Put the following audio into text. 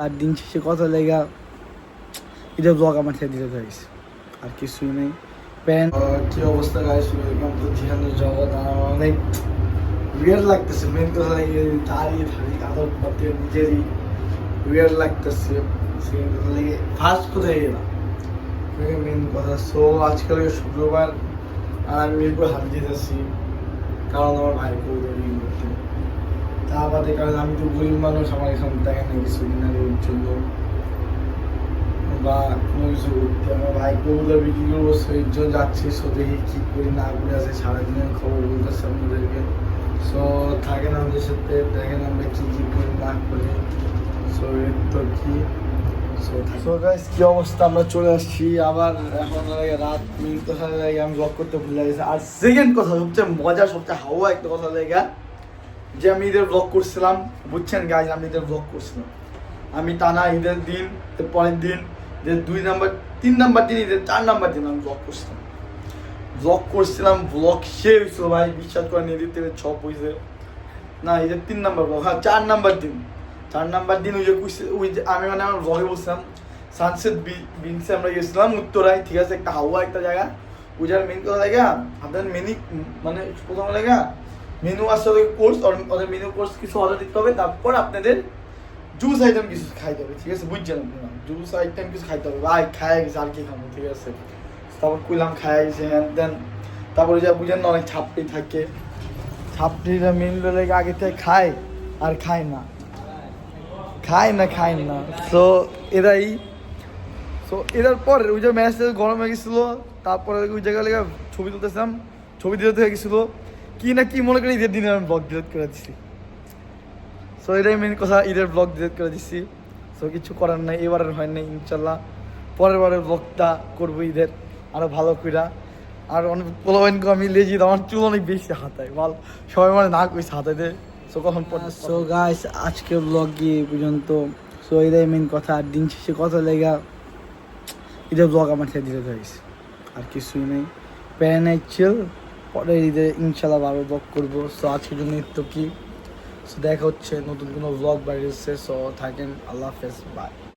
আর দিন শেষে কথা লেগা এটা ব্লগ আমার থেকে দিতে হয়েছে, আর কিছুই নেই। প্যান্ট কি অবস্থা গাইস, ওয়েলকাম টু জিহানের জগৎ। আমার অনেক উইয়ার্ড লাগতেছে, মেন কথা লাগে দাঁড়িয়ে থাকি আদর পাতে নিজেরই উইয়ার্ড লাগতেছে। সেই কথা লেগে ফার্স্ট কোথায় গেলাম মেন কথা। সো আজকাল শুক্রবার আর আমি মিরপুর হাট যেতেছি, কারণ আমার ভাই কৌরবী করতে তা বাদে, কারণ আমি তো গরিব মানুষ, আমার এখানে দেখে না কিছু কেনার জন্য বা কোনো কিছু করতে। আমার ভাই কবুতর বিক্রি করবো, সেই জন্য যাচ্ছি। সো দেখি কী করি না করে আছে, সারাদিনের খবর বলতেছে আপনাদেরকে। সো থাকেন আমাদের সাথে, দেখেন আমরা কী কী করি না করি। সো এর তো কি সো গাইস কি অবস্থা, আমরা চলে আসছি আবার। এখন রাত মিনিট কথা লাগে আমি ব্লগ করতে ভুলে গেছি। আর সেকেন্ড কথা সবচেয়ে মজা, সবচেয়ে হাওয়া একটা কথা লেগে যে আমি ঈদের ব্লগ করছিলাম, বুঝছেন গাইজ, আমি ঈদের ব্লগ করছিলাম। আমি টানা ঈদের দিন, পরের দিন, যে 2 নাম্বার 3 নাম্বার দিন, ঈদের 4 নাম্বার দিন আমি ব্লগ করছিলাম। ব্লগ শেষ হয়েছিল ভাই, বিশ্বাস করেন। ঈদের থেকে 6 পয়সা না, ঈদের 3 নাম্বার ব্লগ, হ্যাঁ 4 নাম্বার দিন ওই যে আমি মানে আমার ব্লগে বলছিলাম সানসেট বিচে আমরা গেছিলাম উত্তরায়, ঠিক আছে, একটা হাওয়া একটা জায়গা। ওই জায়গার মেন কথা জায়গা আপনার মানে প্রথম জায়গা মেনু আছে, ওদের কোর্স, ওদের মেনু কোর্স কিছু অর্ডার দিতে হবে, তারপর আপনাদের জুস আইটেম কিছু খাইতে হবে, ঠিক আছে, বুঝছেন আপনারা, জুস আইটেম কিছু খাইতে হবে। ভাই খাই গেছে, আর কি খাবো, ঠিক আছে। তারপর কইলাম খাই গেছে, দেন তারপরে যা বুঝেন না অনেক ছাপড়ি থাকে, ছাপড়িরা মেন লেগে আগে থেকে খায় আর খায় না। সো এরার পরে ওই যে ম্যাচটা গরম হয়ে গেছিলো, তারপরে ওই জায়গায় লেগে ছবি তুলতেছিলাম, ছবি দিতে হয়ে গেছিলো কি না কি মনে করি, ঈদের দিনে আমি ব্লগ ডিলিট করে দিচ্ছি। সো এটাই মেন কথা, ঈদের ব্লগ ডিলিট করে দিচ্ছি। সো কিছু করার নাই, এবারের হয় নাই, ইনশাল্লাহ পরের বারের ব্লগটা করবো ঈদের আরও ভালো কইরা। আর অনেক পোলাবেনকে আমি লেজি, আমার চুল অনেক বেশি হাতায়, ভালো সবাই মানে না কইছে হাতাইতে। সো কখন সো গাইস আজকে ব্লগ গিয়ে পর্যন্ত। সো এটাই মেন কথা, আর দিন শেষে কথা লেগা ঈদের ব্লগ আমার থেকে দিতে হয়েছে, আর কিছুই নেই। প্যারানাইট চিল, পরের ঈদে ইনশাল্লাহ ভালো ব্লগ করবো। সো আজকের জন্য তো কি, সো দেখা হচ্ছে নতুন কোনো ব্লগ বাইরে এসছে। সো থাকেন, আল্লাহ হাফেজ, বাই।